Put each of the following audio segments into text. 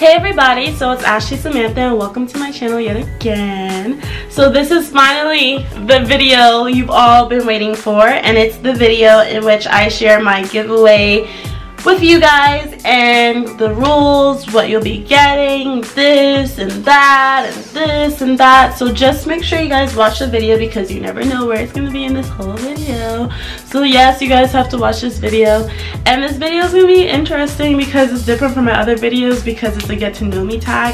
Hey everybody, so it's Ashley Samantha and welcome to my channel yet again. So this is finally the video you've all been waiting for, and it's the video in which I share my giveaway with you guys and the rules, what you'll be getting, this and that and this and that. So just make sure you guys watch the video because you never know where it's going to be in this whole video. So yes, you guys have to watch this video, and this video is going to be interesting because it's different from my other videos because it's a get to know me tag.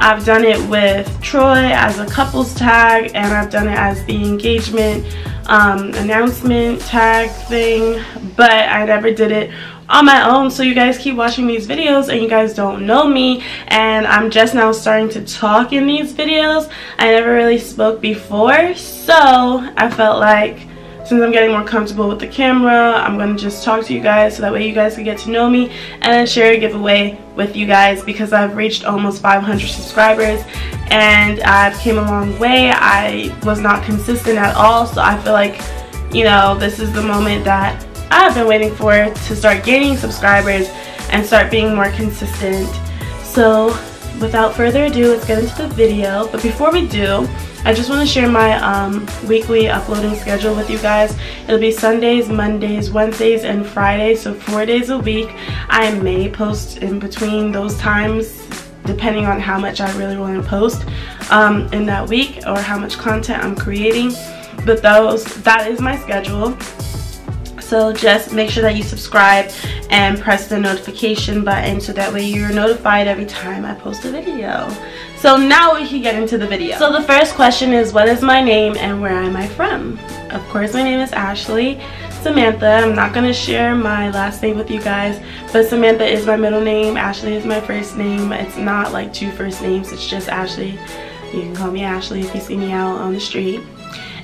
I've done it with Troy as a couples tag, and I've done it as the engagement announcement tag thing, but I never did it on my own. So you guys keep watching these videos and you guys don't know me, and I'm just now starting to talk in these videos. I never really spoke before, so I felt like since I'm getting more comfortable with the camera, I'm gonna just talk to you guys so that way you guys can get to know me and then share a giveaway with you guys, because I've reached almost 500 subscribers and I've came a long way. I was not consistent at all, so I feel like, you know, this is the moment that I've been waiting for to start gaining subscribers and start being more consistent. So without further ado, let's get into the video. But before we do, I just want to share my weekly uploading schedule with you guys. It'll be Sundays, Mondays, Wednesdays, and Fridays, so 4 days a week. I may post in between those times depending on how much I really want to post in that week or how much content I'm creating. But that is my schedule. So just make sure that you subscribe and press the notification button so that way you're notified every time I post a video. So now we can get into the video. So the first question is, what is my name and where am I from? Of course, my name is Ashley Samantha. I'm not going to share my last name with you guys, but Samantha is my middle name. Ashley is my first name. It's not like two first names, it's just Ashley. You can call me Ashley if you see me out on the street.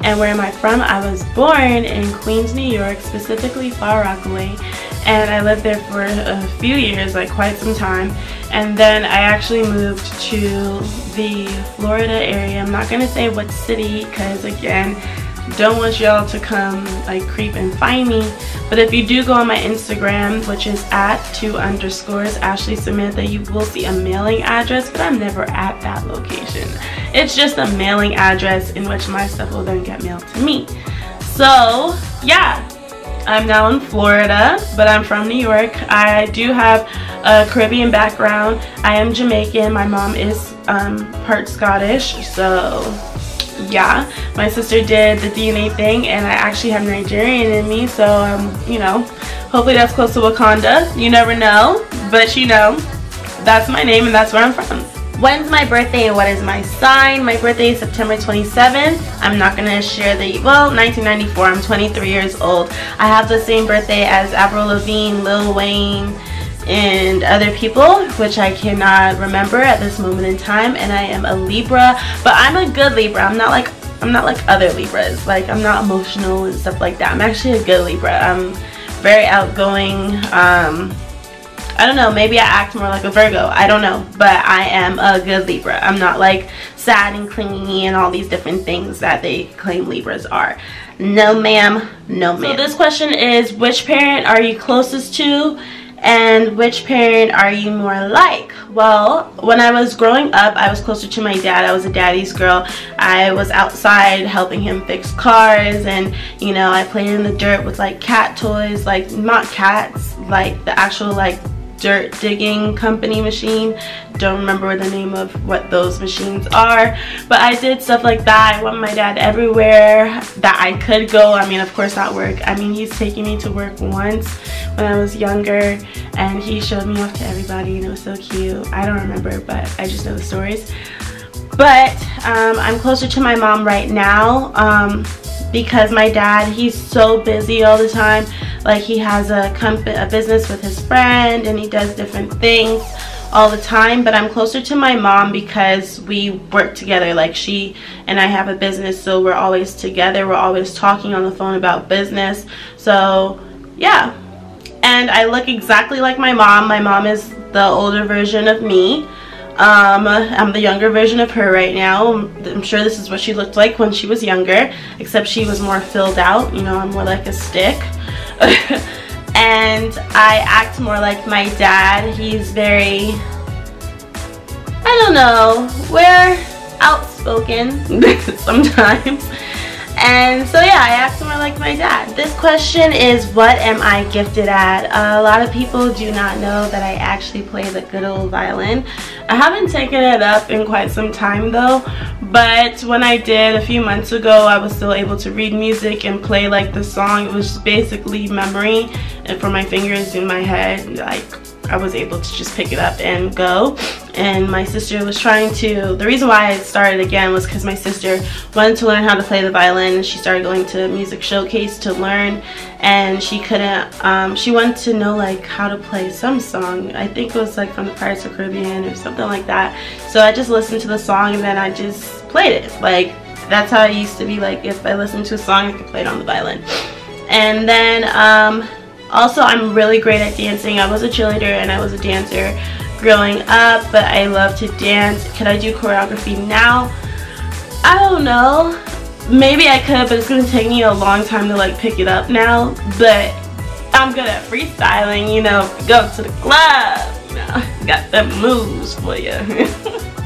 And where am I from? I was born in Queens, New York, specifically Far Rockaway, and I lived there for a few years, like quite some time. And then I actually moved to the Florida area. I'm not gonna say what city because again, don't want y'all to come like creep and find me. But if you do go on my Instagram, which is @2_ Ashley Samantha, you will see a mailing address, but I'm never at that location. It's just a mailing address in which my stuff will then get mailed to me. So yeah, I'm now in Florida, but I'm from New York. I do have a Caribbean background. I am Jamaican. My mom is part Scottish, so yeah. My sister did the DNA thing, and I actually have Nigerian in me, so you know, hopefully that's close to Wakanda. You never know, but you know, that's my name and that's where I'm from. When's my birthday and what is my sign? My birthday is September 27th. I'm not gonna share the, well, 1994. I'm 23 years old. I have the same birthday as Avril Lavigne, Lil Wayne, and other people, which I cannot remember at this moment in time. And I am a Libra, but I'm a good Libra. I'm not like other Libras. Like, I'm not emotional and stuff like that. I'm actually a good Libra. I'm very outgoing. I don't know, maybe I act more like a Virgo, I don't know, but I am a good Libra. I'm not like sad and clingy and all these different things that they claim Libras are. No ma'am, no ma'am. So this question is, which parent are you closest to and which parent are you more like? Well, when I was growing up, I was closer to my dad. I was a daddy's girl. I was outside helping him fix cars, and you know, I played in the dirt with like cat toys, like not cats, like the actual like dirt digging company machine. Don't remember the name of what those machines are, but I did stuff like that. I went with my dad everywhere that I could go. I mean, of course not work. I mean, he's taking me to work once when I was younger, and he showed me off to everybody, and it was so cute. I don't remember, but I just know the stories. But I'm closer to my mom right now because my dad, he's so busy all the time. Like, he has a business with his friend, and he does different things all the time. But I'm closer to my mom because we work together. Like, she and I have a business, so we're always together. We're always talking on the phone about business. So yeah, and I look exactly like my mom. My mom is the older version of me. I'm the younger version of her right now. I'm sure this is what she looked like when she was younger, except she was more filled out. You know, I'm more like a stick. And I act more like my dad. He's very don't know, we're outspoken sometimes. And so yeah, I act more like my dad. This question is, what am I gifted at? A lot of people do not know that I actually play the good old violin. I haven't taken it up in quite some time though, but when I did a few months ago, I was still able to read music and play like the song. It was just basically memory, and for my fingers in my head, like I was able to just pick it up and go. And my sister was trying to, the reason why I started again was because my sister wanted to learn how to play the violin. She started going to music showcase to learn, and she couldn't, she wanted to know like how to play some song. I think it was like from the Pirates of the Caribbean or something like that. So I just listened to the song and then I just played it. Like that's how I used to be. Like if I listened to a song, I could play it on the violin. And then also, I'm really great at dancing. I was a cheerleader and I was a dancer growing up, but I love to dance. Could I do choreography now? I don't know. Maybe I could, but it's going to take me a long time to like pick it up now. But I'm good at freestyling, you know, go to the club, you know, got them moves for you.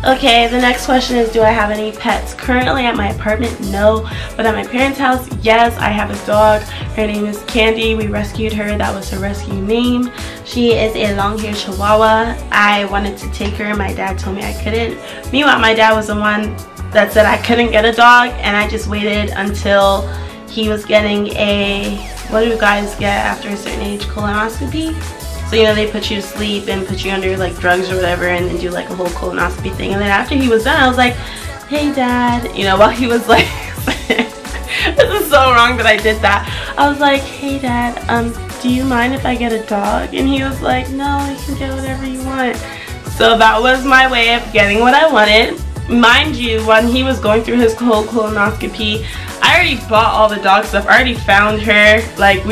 Okay, the next question is, do I have any pets? Currently at my apartment, no. But at my parents' house, yes, I have a dog. Her name is Candy. We rescued her. That was her rescue name. She is a long-haired Chihuahua. I wanted to take her. My dad told me I couldn't. Meanwhile, my dad was the one that said I couldn't get a dog, and I just waited until he was getting a, what do you guys get after a certain age, colonoscopy? So, you know, they put you to sleep and put you under like drugs or whatever and then do like a whole colonoscopy thing. And then after he was done, I was like, hey dad, you know, while he was like, this is so wrong that I did that. I was like, hey dad, do you mind if I get a dog? And he was like, no, you can get whatever you want. So that was my way of getting what I wanted. Mind you, when he was going through his whole colonoscopy, I already bought all the dog stuff. I already found her. Like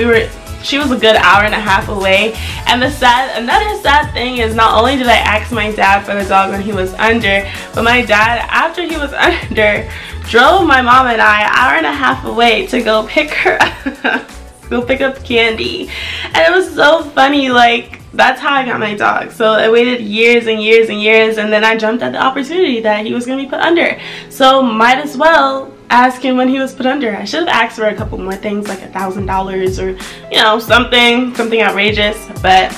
she was a good hour and a half away. And another sad thing is, not only did I ask my dad for the dog when he was under, but my dad, after he was under, drove my mom and I an hour and a half away to go pick her up, go pick up Candy. And it was so funny, like that's how I got my dog. So I waited years and years and years, and then I jumped at the opportunity that he was going to be put under. So might as well ask him when he was put under. I should have asked for a couple more things, like $1,000 or, you know, something outrageous, but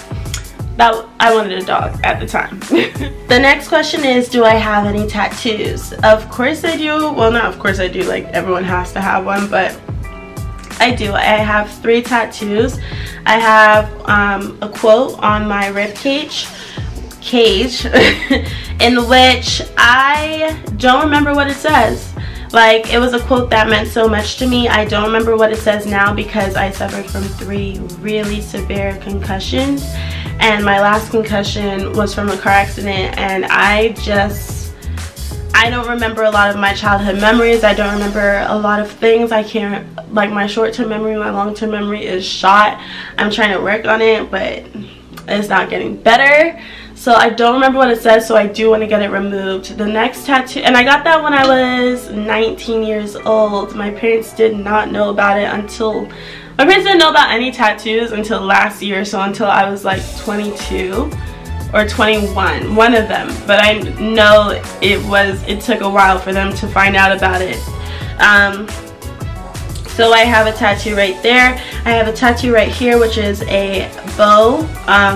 that I wanted a dog at the time. The next question is, do I have any tattoos? Of course I do. Well, not of course I do, like everyone has to have one, but I do. I have 3 tattoos. I have a quote on my rib cage in which I don't remember what it says. Like, it was a quote that meant so much to me. I don't remember what it says now because I suffered from 3 really severe concussions, and my last concussion was from a car accident, and I don't remember a lot of my childhood memories. I don't remember a lot of things. I can't, like, my short-term memory, my long-term memory is shot. I'm trying to work on it, but it's not getting better. So I don't remember what it says, so I do want to get it removed. The next tattoo, and I got that when I was 19 years old. My parents did not know about it until, my parents didn't know about any tattoos until last year, so until I was like 22 or 21, one of them. But I know it took a while for them to find out about it. So I have a tattoo right there. I have a tattoo right here, which is a bow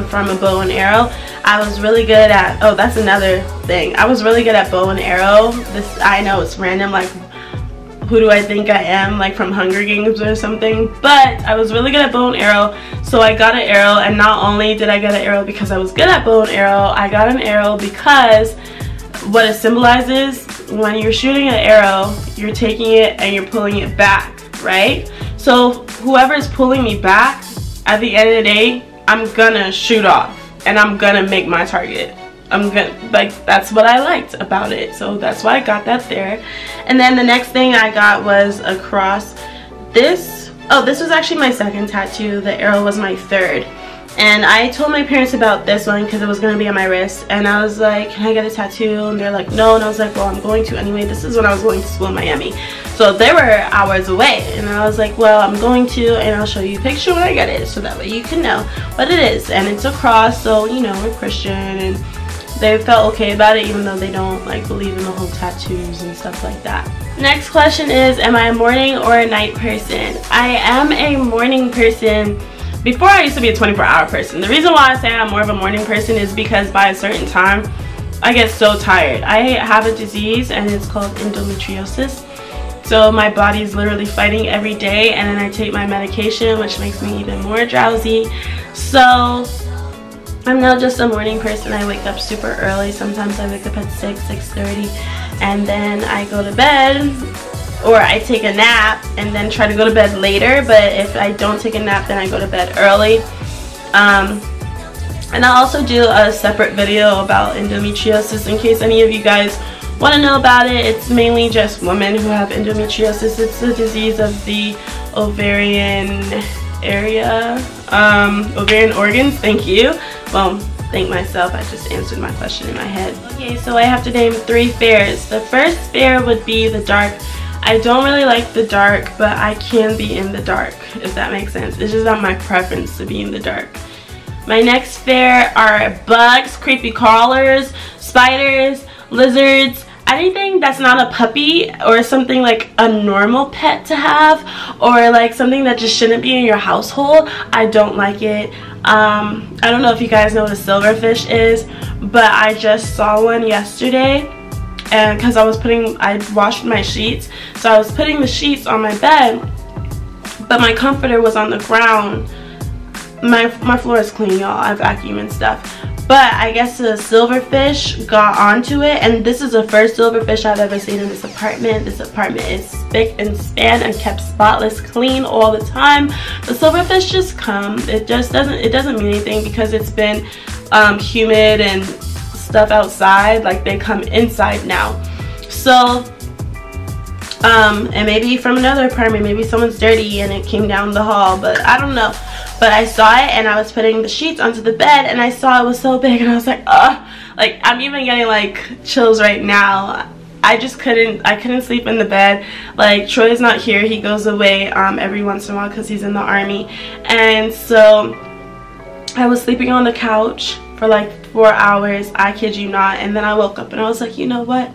from a bow and arrow. I was really good at, oh, that's another thing. I was really good at bow and arrow. This, I know it's random, like, who do I think I am, like from Hunger Games or something, but I was really good at bow and arrow, so I got an arrow. And not only did I get an arrow because I was good at bow and arrow, I got an arrow because what it symbolizes, when you're shooting an arrow, you're taking it and you're pulling it back, right? So whoever's pulling me back, at the end of the day, I'm gonna shoot off and I'm gonna make my target. I'm gonna, like, that's what I liked about it, so that's why I got that there. And then the next thing I got was a cross. This was actually my second tattoo. The arrow was my third. And I told my parents about this one because it was going to be on my wrist, and I was like, can I get a tattoo? And they're like, no. And I was like, well, I'm going to anyway. This is when I was going to school in Miami, so they were hours away, and I was like, well, I'm going to, and I'll show you a picture when I get it so that way you can know what it is. And it's a cross, so, you know, we're Christian, and they felt okay about it, even though they don't like believe in the whole tattoos and stuff like that. Next question is, am I a morning or a night person? I am a morning person. Before, I used to be a 24-hour person. The reason why I say I'm more of a morning person is because by a certain time I get so tired. I have a disease and it's called endometriosis. So my body is literally fighting every day, and then I take my medication, which makes me even more drowsy. So I'm now just a morning person. I wake up super early. Sometimes I wake up at 6, 6:30, and then I go to bed, or I take a nap and then try to go to bed later. But if I don't take a nap, then I go to bed early. And I'll also do a separate video about endometriosis in case any of you guys want to know about it. It's mainly just women who have endometriosis. It's a disease of the ovarian area, ovarian organs. Thank you. Well, thank myself, I just answered my question in my head. Okay, so I have to name 3 fears. The first fear would be the dark. I don't really like the dark, but I can be in the dark, if that makes sense. It's just not my preference to be in the dark. My next fear are bugs, creepy crawlers, spiders, lizards, anything that's not a puppy or something like a normal pet to have, or like something that just shouldn't be in your household. I don't like it. I don't know if you guys know what a silverfish is, but I just saw one yesterday, and because I washed my sheets, so I was putting the sheets on my bed, but my comforter was on the ground. My floor is clean, y'all. I vacuum and stuff. But I guess the silverfish got onto it, and this is the first silverfish I've ever seen in this apartment. This apartment is spick and span and kept spotless clean all the time. The silverfish just come. It doesn't mean anything because it's been humid and stuff outside. Like, they come inside now. So and maybe from another apartment, maybe someone's dirty and it came down the hall, but I don't know. But I saw it, and I was putting the sheets onto the bed, and I saw it was so big, and I was like, ugh. Like, I'm even getting like chills right now. I couldn't sleep in the bed. Like, Troy's not here. He goes away every once in a while because he's in the army. And so I was sleeping on the couch for like 4 hours, I kid you not. And then I woke up and I was like, you know what?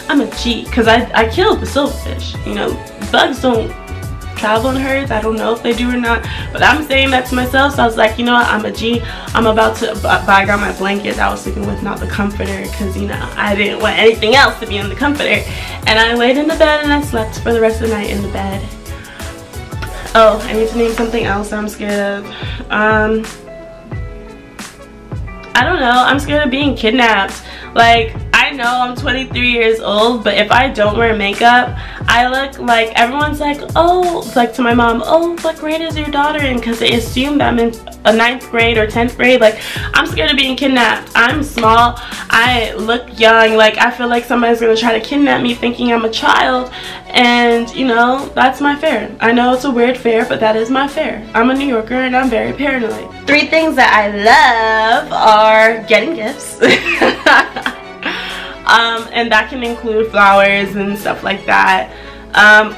I'm a G, because I killed the silverfish. You know, bugs don't travel in herds. I don't know if they do or not, but I'm saying that to myself. So I was like, you know what, I'm a G. I'm about to, but I got my blanket that I was sleeping with, not the comforter, because, you know, I didn't want anything else to be in the comforter. And I laid in the bed and I slept for the rest of the night in the bed. Oh, I need to name something else I'm scared of. I don't know, I'm scared of being kidnapped. Like, I know I'm 23 years old, but if I don't wear makeup, I look like, everyone's like, oh, like to my mom, oh, what grade is your daughter in? Because they assume that I'm in a 9th grade or 10th grade. Like, I'm scared of being kidnapped. I'm small. I look young. Like, I feel like somebody's going to try to kidnap me thinking I'm a child. And, you know, that's my fear. I know it's a weird fear, but that is my fear. I'm a New Yorker and I'm very paranoid. 3 things that I love are getting gifts. And that can include flowers and stuff like that.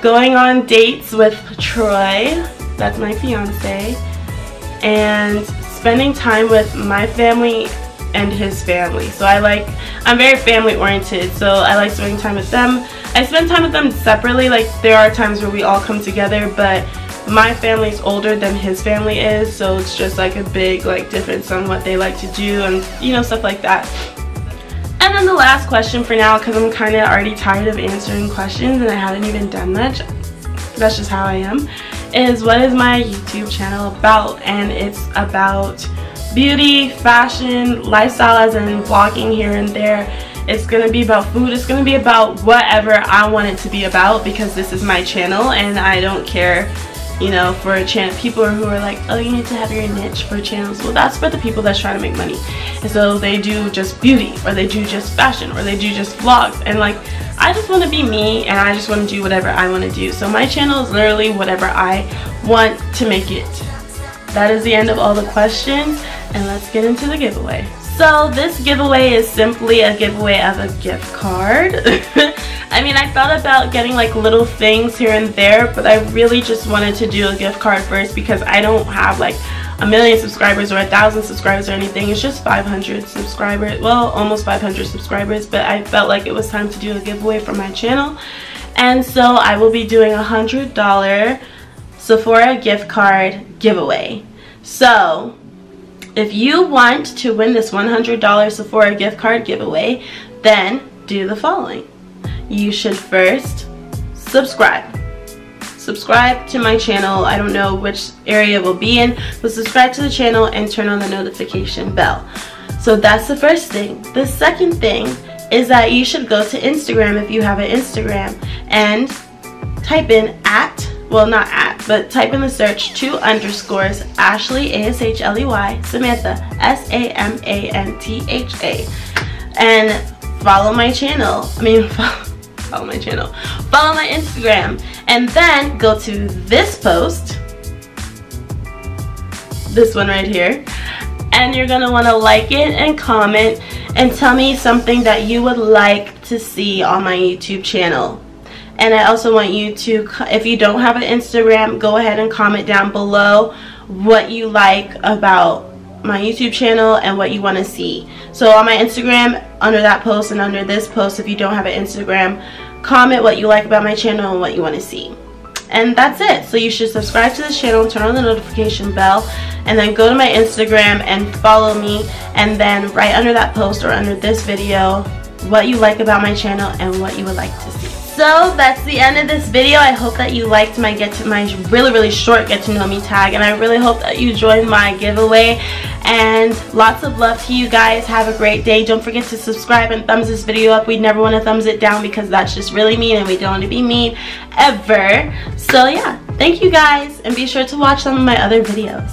Going on dates with Troy, that's my fiance, and spending time with my family and his family. So I'm very family oriented, so I like spending time with them. I spend time with them separately. Like, there are times where we all come together, but my family's older than his family is, so it's just like a big like difference on what they like to do and, you know, stuff like that. And then the last question for now, because I'm kind of already tired of answering questions and I haven't even done much, that's just how I am, is what is my YouTube channel about? And it's about beauty, fashion, lifestyle, as in vlogging here and there. It's going to be about food. It's going to be about whatever I want it to be about, because this is my channel and I don't care, you know, for a channel. People who are like, oh, you need to have your niche for channels. Well, that's for the people that's trying to make money. And so they do just beauty, or they do just fashion, or they do just vlogs. And like, I just want to be me, and I just want to do whatever I want to do. So my channel is literally whatever I want to make it. That is the end of all the questions, and let's get into the giveaway. So this giveaway is simply a giveaway of a gift card. I mean, I thought about getting like little things here and there, but I really just wanted to do a gift card first, because I don't have like a million subscribers or 1,000 subscribers or anything. It's just 500 subscribers, well, almost 500 subscribers, but I felt like it was time to do a giveaway for my channel. And so I will be doing a $100 Sephora gift card giveaway. So if you want to win this $100 Sephora gift card giveaway, then do the following. You should first subscribe to my channel. I don't know which area it will be in, but subscribe to the channel and turn on the notification bell. So that's the first thing. The second thing is that you should go to Instagram if you have an Instagram and type in but type in the search 2 underscores Ashley, A-S-H-L-E-Y, Samantha, S-A-M-A-N-T-H-A, and follow my channel. Follow my Instagram, and then go to this post, this one right here, and you're gonna want to like it and comment and tell me something that you would like to see on my YouTube channel. And I also want you to, if you don't have an Instagram, go ahead and comment down below what you like about my YouTube channel and what you want to see. So on my Instagram, under that post and under this post, if you don't have an Instagram, comment what you like about my channel and what you want to see. And that's it. So you should subscribe to this channel, turn on the notification bell, and then go to my Instagram and follow me, and then right under that post or under this video what you like about my channel and what you would like to see. So that's the end of this video. I hope that you liked my really short get to know me tag, and I really hope that you joined my giveaway. And lots of love to you guys. Have a great day. Don't forget to subscribe and thumbs this video up. We never want to thumbs it down because that's just really mean, and we don't want to be mean ever. So yeah, thank you guys, and be sure to watch some of my other videos.